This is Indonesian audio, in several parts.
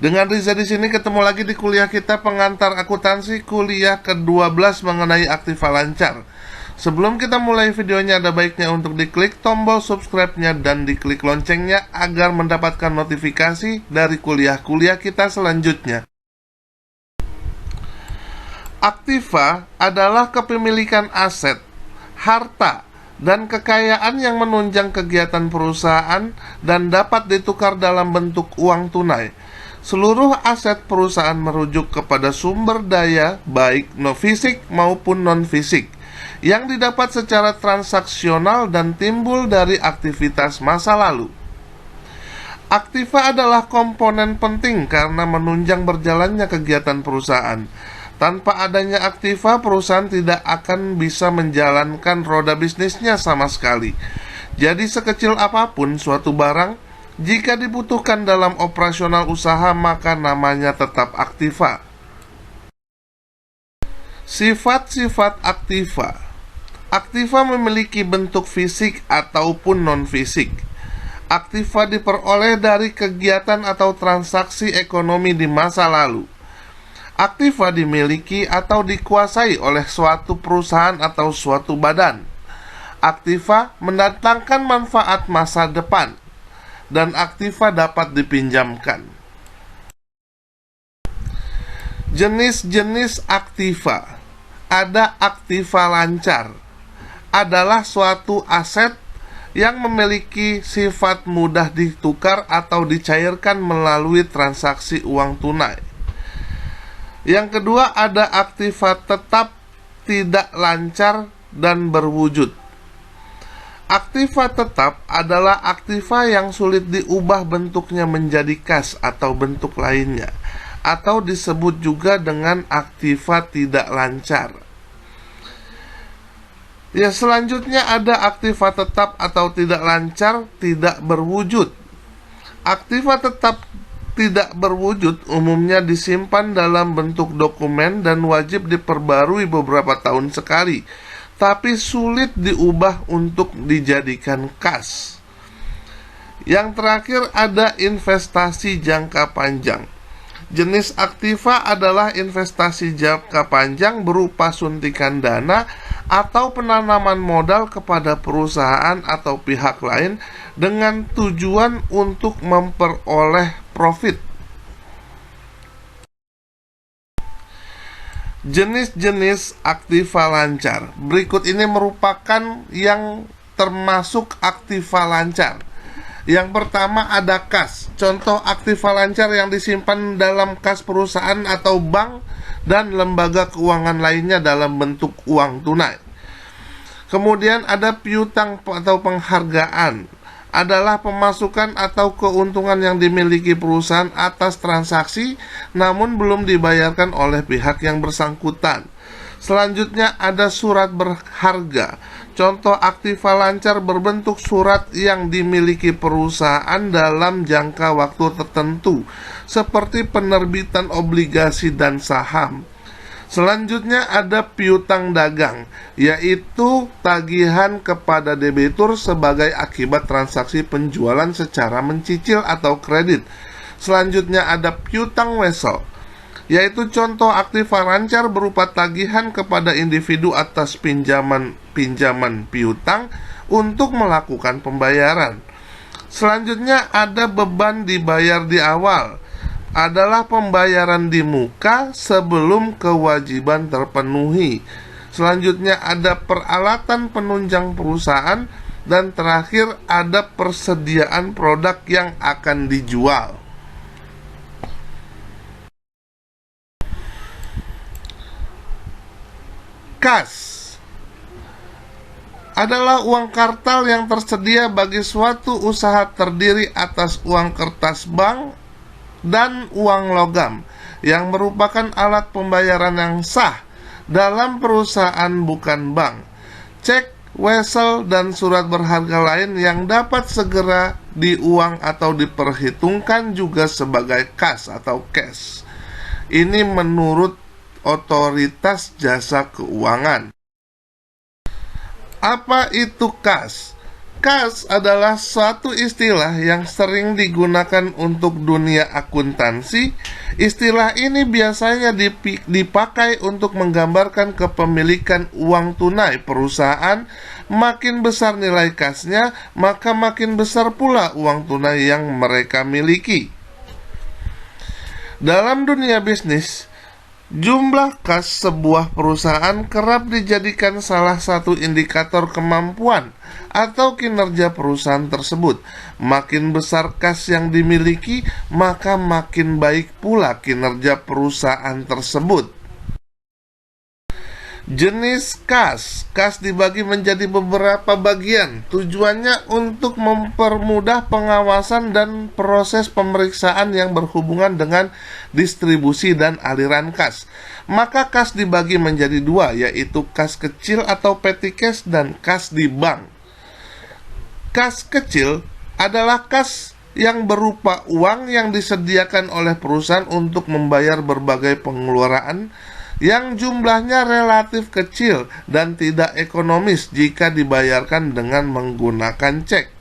Dengan Riza di sini ketemu lagi di kuliah kita pengantar akuntansi kuliah ke-12 mengenai Aktiva Lancar. Sebelum kita mulai videonya, ada baiknya untuk diklik tombol subscribe-nya dan diklik loncengnya agar mendapatkan notifikasi dari kuliah-kuliah kita selanjutnya. Aktiva adalah kepemilikan aset, harta, dan kekayaan yang menunjang kegiatan perusahaan dan dapat ditukar dalam bentuk uang tunai. Seluruh aset perusahaan merujuk kepada sumber daya baik fisik maupun non-fisik yang didapat secara transaksional dan timbul dari aktivitas masa lalu. Aktiva adalah komponen penting karena menunjang berjalannya kegiatan perusahaan. Tanpa adanya aktiva, perusahaan tidak akan bisa menjalankan roda bisnisnya sama sekali. Jadi sekecil apapun suatu barang, jika dibutuhkan dalam operasional usaha, maka namanya tetap aktiva. Sifat-sifat aktiva. Aktiva memiliki bentuk fisik ataupun non-fisik. Aktiva diperoleh dari kegiatan atau transaksi ekonomi di masa lalu. Aktiva dimiliki atau dikuasai oleh suatu perusahaan atau suatu badan. Aktiva mendatangkan manfaat masa depan, dan aktiva dapat dipinjamkan. Jenis-jenis aktiva. Ada aktiva lancar, adalah suatu aset yang memiliki sifat mudah ditukar atau dicairkan melalui transaksi uang tunai. Yang kedua, ada aktiva tetap, tidak lancar dan berwujud. Aktiva tetap adalah aktiva yang sulit diubah bentuknya menjadi kas atau bentuk lainnya, atau disebut juga dengan aktiva tidak lancar. Selanjutnya ada aktiva tetap atau tidak lancar tidak berwujud. Aktiva tetap tidak berwujud umumnya disimpan dalam bentuk dokumen dan wajib diperbarui beberapa tahun sekali, tapi sulit diubah untuk dijadikan kas. Yang terakhir ada investasi jangka panjang. Jenis aktiva adalah investasi jangka panjang berupa suntikan dana atau penanaman modal kepada perusahaan atau pihak lain dengan tujuan untuk memperoleh profit. Jenis-jenis aktiva lancar. Berikut ini merupakan yang termasuk aktiva lancar. Yang pertama ada kas. Contoh aktiva lancar yang disimpan dalam kas perusahaan atau bank dan lembaga keuangan lainnya dalam bentuk uang tunai. Kemudian ada piutang atau penghargaan. Adalah pemasukan atau keuntungan yang dimiliki perusahaan atas transaksi namun belum dibayarkan oleh pihak yang bersangkutan. Selanjutnya ada surat berharga. Contoh aktiva lancar berbentuk surat yang dimiliki perusahaan dalam jangka waktu tertentu, seperti penerbitan obligasi dan saham. Selanjutnya ada piutang dagang, yaitu tagihan kepada debitur sebagai akibat transaksi penjualan secara mencicil atau kredit. Selanjutnya ada piutang wesel, yaitu contoh aktiva lancar berupa tagihan kepada individu atas pinjaman piutang untuk melakukan pembayaran. Selanjutnya ada beban dibayar di awal, adalah pembayaran di muka sebelum kewajiban terpenuhi. Selanjutnya ada peralatan penunjang perusahaan, dan terakhir ada persediaan produk yang akan dijual. Kas adalah uang kartal yang tersedia bagi suatu usaha, terdiri atas uang kertas bank dan uang logam yang merupakan alat pembayaran yang sah dalam perusahaan bukan bank. Cek, wesel, dan surat berharga lain yang dapat segera diuang atau diperhitungkan juga sebagai kas atau cash. Ini menurut Otoritas Jasa Keuangan. Apa itu kas? Kas adalah suatu istilah yang sering digunakan untuk dunia akuntansi. Istilah ini biasanya dipakai untuk menggambarkan kepemilikan uang tunai perusahaan. Makin besar nilai kasnya, maka makin besar pula uang tunai yang mereka miliki. Dalam dunia bisnis, jumlah kas sebuah perusahaan kerap dijadikan salah satu indikator kemampuan atau kinerja perusahaan tersebut. Makin besar kas yang dimiliki, maka makin baik pula kinerja perusahaan tersebut. Jenis kas. Kas dibagi menjadi beberapa bagian. Tujuannya untuk mempermudah pengawasan dan proses pemeriksaan yang berhubungan dengan distribusi dan aliran kas. Maka kas dibagi menjadi dua, yaitu kas kecil atau petty cash dan kas di bank. Kas kecil adalah kas yang berupa uang yang disediakan oleh perusahaan untuk membayar berbagai pengeluaran yang jumlahnya relatif kecil dan tidak ekonomis jika dibayarkan dengan menggunakan cek.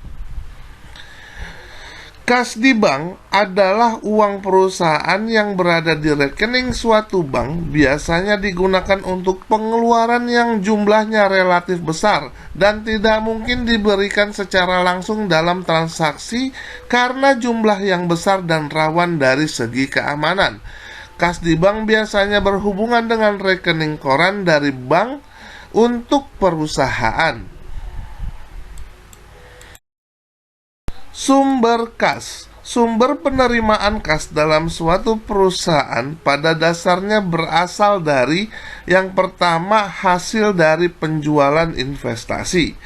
Kas di bank adalah uang perusahaan yang berada di rekening suatu bank, biasanya digunakan untuk pengeluaran yang jumlahnya relatif besar dan tidak mungkin diberikan secara langsung dalam transaksi karena jumlah yang besar dan rawan dari segi keamanan. Kas di bank biasanya berhubungan dengan rekening koran dari bank untuk perusahaan. Sumber kas. Sumber penerimaan kas dalam suatu perusahaan pada dasarnya berasal dari yang pertama, hasil dari penjualan investasi.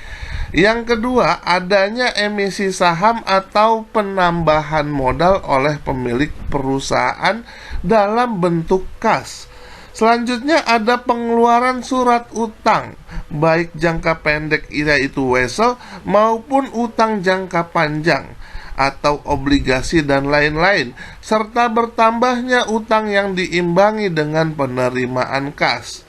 Yang kedua, adanya emisi saham atau penambahan modal oleh pemilik perusahaan dalam bentuk kas. Selanjutnya ada pengeluaran surat utang, baik jangka pendek yaitu wesel maupun utang jangka panjang atau obligasi dan lain-lain, serta bertambahnya utang yang diimbangi dengan penerimaan kas.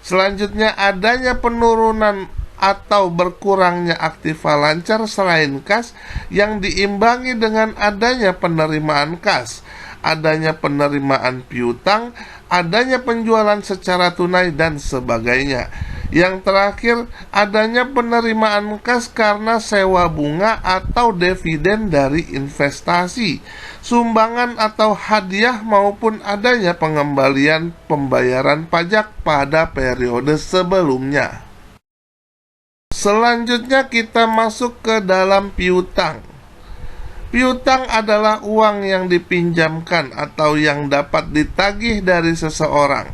Selanjutnya adanya penurunan atau berkurangnya aktiva lancar selain kas yang diimbangi dengan adanya penerimaan kas, adanya penerimaan piutang, adanya penjualan secara tunai dan sebagainya. Yang terakhir, adanya penerimaan kas karena sewa bunga atau dividen dari investasi, sumbangan atau hadiah maupun adanya pengembalian pembayaran pajak pada periode sebelumnya. Selanjutnya kita masuk ke dalam piutang. Piutang adalah uang yang dipinjamkan atau yang dapat ditagih dari seseorang.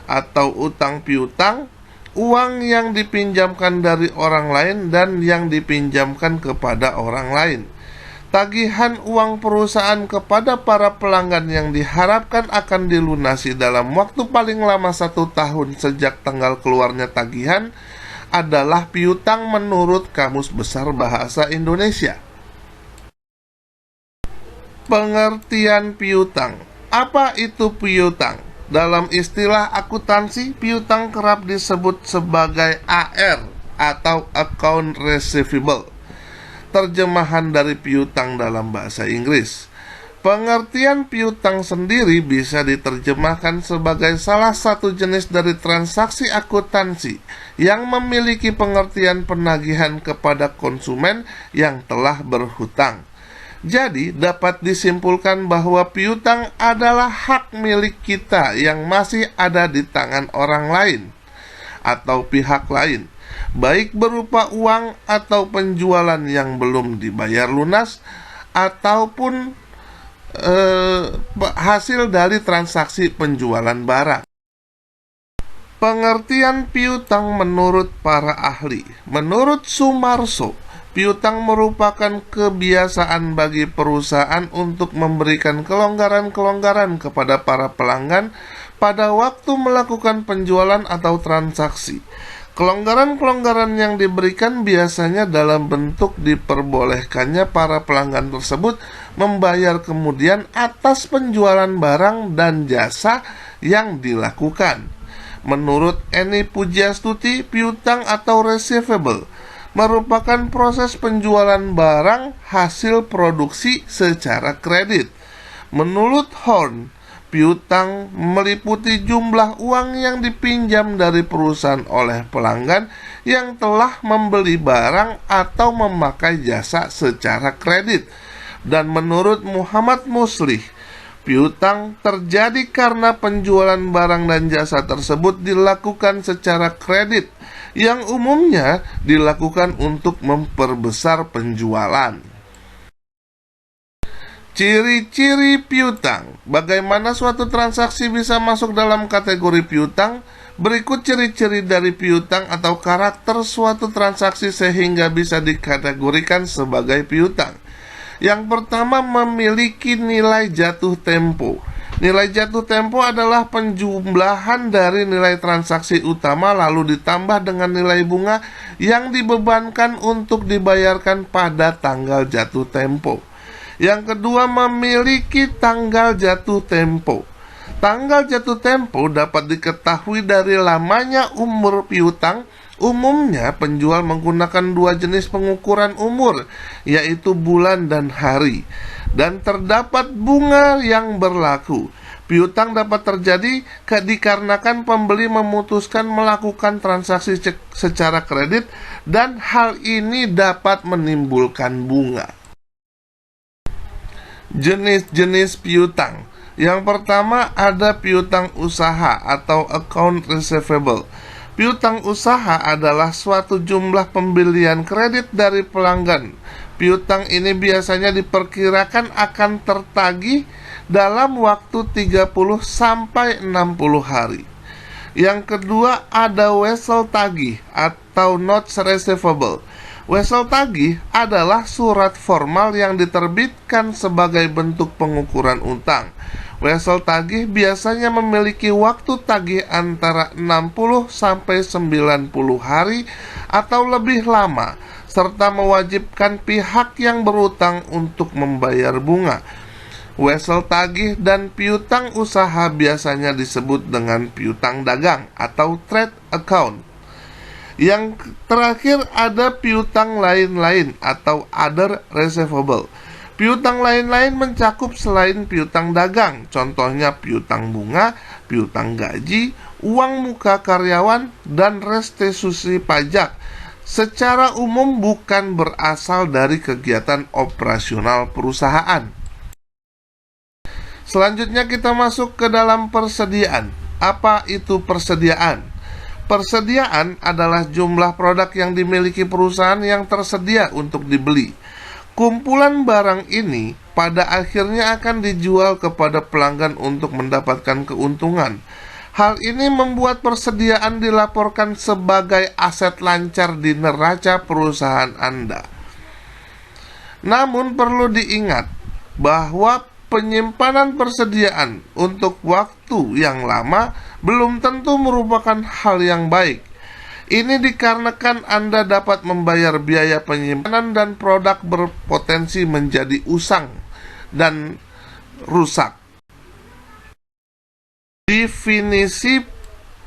Atau utang piutang, uang yang dipinjamkan dari orang lain dan yang dipinjamkan kepada orang lain. Tagihan uang perusahaan kepada para pelanggan yang diharapkan akan dilunasi dalam waktu paling lama 1 tahun sejak tanggal keluarnya tagihan adalah piutang menurut Kamus Besar Bahasa Indonesia. Pengertian piutang. Apa itu piutang? Dalam istilah akuntansi, piutang kerap disebut sebagai AR atau account receivable, terjemahan dari piutang dalam bahasa Inggris. Pengertian piutang sendiri bisa diterjemahkan sebagai salah satu jenis dari transaksi akuntansi yang memiliki pengertian penagihan kepada konsumen yang telah berhutang. Jadi, dapat disimpulkan bahwa piutang adalah hak milik kita yang masih ada di tangan orang lain atau pihak lain, baik berupa uang atau penjualan yang belum dibayar lunas, ataupun hasil dari transaksi penjualan barang. Pengertian piutang menurut para ahli. Menurut Sumarso, piutang merupakan kebiasaan bagi perusahaan untuk memberikan kelonggaran-kelonggaran kepada para pelanggan pada waktu melakukan penjualan atau transaksi. Kelonggaran-kelonggaran yang diberikan biasanya dalam bentuk diperbolehkannya para pelanggan tersebut membayar kemudian atas penjualan barang dan jasa yang dilakukan. Menurut Eni Pujiastuti, piutang atau receivable merupakan proses penjualan barang hasil produksi secara kredit. Menurut Horn, piutang meliputi jumlah uang yang dipinjam dari perusahaan oleh pelanggan yang telah membeli barang atau memakai jasa secara kredit. Dan menurut Muhammad Muslih, piutang terjadi karena penjualan barang dan jasa tersebut dilakukan secara kredit, yang umumnya dilakukan untuk memperbesar penjualan. Ciri-ciri piutang. Bagaimana suatu transaksi bisa masuk dalam kategori piutang? Berikut ciri-ciri dari piutang atau karakter suatu transaksi sehingga bisa dikategorikan sebagai piutang. Yang pertama, memiliki nilai jatuh tempo. Nilai jatuh tempo adalah penjumlahan dari nilai transaksi utama lalu ditambah dengan nilai bunga yang dibebankan untuk dibayarkan pada tanggal jatuh tempo. Yang kedua, memiliki tanggal jatuh tempo. Tanggal jatuh tempo dapat diketahui dari lamanya umur piutang. Umumnya penjual menggunakan dua jenis pengukuran umur, yaitu bulan dan hari, dan terdapat bunga yang berlaku. Piutang dapat terjadi dikarenakan pembeli memutuskan melakukan transaksi secara kredit, dan hal ini dapat menimbulkan bunga. Jenis-jenis piutang. Yang pertama ada piutang usaha atau account receivable. Piutang usaha adalah suatu jumlah pembelian kredit dari pelanggan. Piutang ini biasanya diperkirakan akan tertagih dalam waktu 30 sampai 60 hari. Yang kedua ada wesel tagih atau notes receivable. Wesel tagih adalah surat formal yang diterbitkan sebagai bentuk pengukuran utang. Wesel tagih biasanya memiliki waktu tagih antara 60 sampai 90 hari atau lebih lama, serta mewajibkan pihak yang berutang untuk membayar bunga. Wesel tagih dan piutang usaha biasanya disebut dengan piutang dagang atau trade account. Yang terakhir ada piutang lain-lain atau other receivable. Piutang lain-lain mencakup selain piutang dagang, contohnya piutang bunga, piutang gaji, uang muka karyawan, dan restitusi pajak. Secara umum bukan berasal dari kegiatan operasional perusahaan. Selanjutnya kita masuk ke dalam persediaan. Apa itu persediaan? Persediaan adalah jumlah produk yang dimiliki perusahaan yang tersedia untuk dibeli. Kumpulan barang ini pada akhirnya akan dijual kepada pelanggan untuk mendapatkan keuntungan. Hal ini membuat persediaan dilaporkan sebagai aset lancar di neraca perusahaan Anda. Namun perlu diingat bahwa penyimpanan persediaan untuk waktu yang lama belum tentu merupakan hal yang baik. Ini dikarenakan Anda dapat membayar biaya penyimpanan dan produk berpotensi menjadi usang dan rusak. Definisi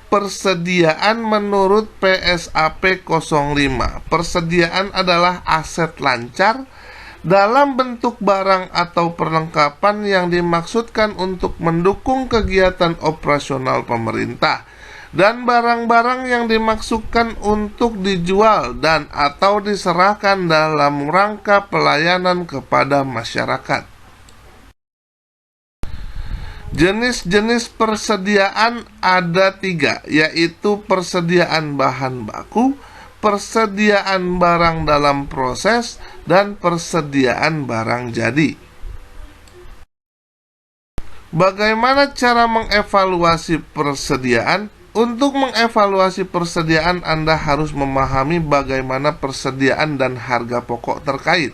persediaan menurut PSAP 05. Persediaan adalah aset lancar dalam bentuk barang atau perlengkapan yang dimaksudkan untuk mendukung kegiatan operasional pemerintah, dan barang-barang yang dimaksudkan untuk dijual dan atau diserahkan dalam rangka pelayanan kepada masyarakat. Jenis-jenis persediaan ada 3, yaitu persediaan bahan baku, persediaan barang dalam proses, dan persediaan barang jadi. Bagaimana cara mengevaluasi persediaan? Untuk mengevaluasi persediaan, Anda harus memahami bagaimana persediaan dan harga pokok terkait.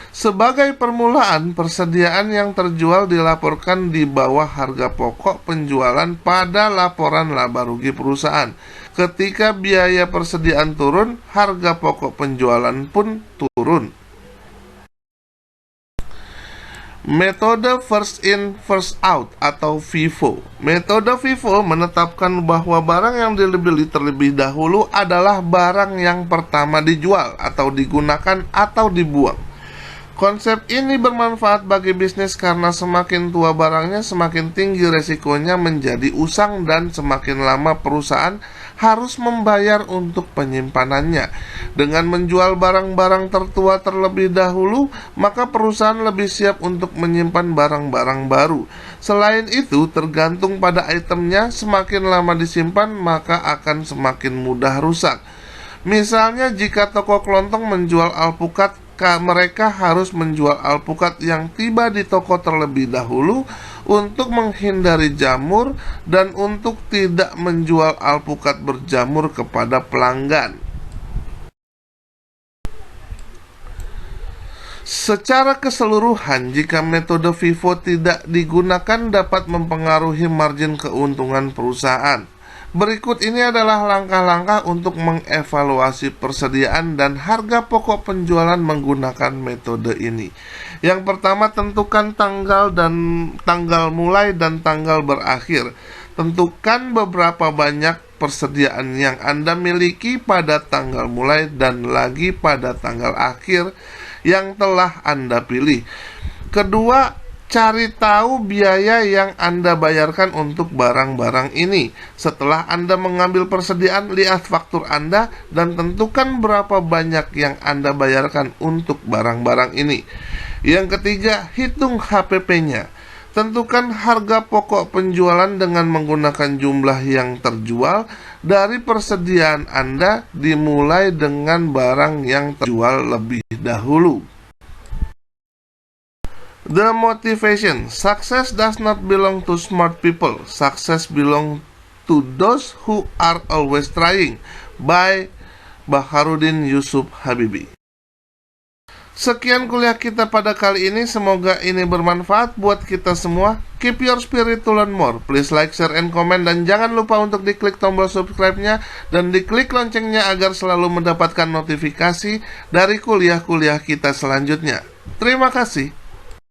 Sebagai permulaan, persediaan yang terjual dilaporkan di bawah harga pokok penjualan pada laporan laba rugi perusahaan. Ketika biaya persediaan turun, harga pokok penjualan pun turun. Metode first in first out atau FIFO. Metode FIFO menetapkan bahwa barang yang dibeli terlebih dahulu adalah barang yang pertama dijual atau digunakan atau dibuang. Konsep ini bermanfaat bagi bisnis karena semakin tua barangnya, semakin tinggi resikonya menjadi usang dan semakin lama perusahaan harus membayar untuk penyimpanannya. Dengan menjual barang-barang tertua terlebih dahulu, maka perusahaan lebih siap untuk menyimpan barang-barang baru. Selain itu, tergantung pada itemnya, semakin lama disimpan, maka akan semakin mudah rusak. Misalnya, jika toko kelontong menjual alpukat, mereka harus menjual alpukat yang tiba di toko terlebih dahulu untuk menghindari jamur dan untuk tidak menjual alpukat berjamur kepada pelanggan. Secara keseluruhan, jika metode FIFO tidak digunakan dapat mempengaruhi margin keuntungan perusahaan. Berikut ini adalah langkah-langkah untuk mengevaluasi persediaan dan harga pokok penjualan menggunakan metode ini. Yang pertama, tentukan tanggal mulai dan tanggal berakhir. Tentukan beberapa banyak persediaan yang Anda miliki pada tanggal mulai dan lagi pada tanggal akhir yang telah Anda pilih. Kedua, cari tahu biaya yang Anda bayarkan untuk barang-barang ini. Setelah Anda mengambil persediaan, lihat faktur Anda dan tentukan berapa banyak yang Anda bayarkan untuk barang-barang ini. Yang ketiga, hitung HPP-nya. Tentukan harga pokok penjualan dengan menggunakan jumlah yang terjual dari persediaan Anda dimulai dengan barang yang terjual lebih dahulu. The motivation. Success does not belong to smart people. Success belongs to those who are always trying. By Baharudin Yusuf Habibi. Sekian kuliah kita pada kali ini. Semoga ini bermanfaat buat kita semua. Keep your spirit to learn more. Please like, share, and comment. Dan jangan lupa untuk diklik tombol subscribe-nya dan diklik loncengnya agar selalu mendapatkan notifikasi dari kuliah-kuliah kita selanjutnya. Terima kasih.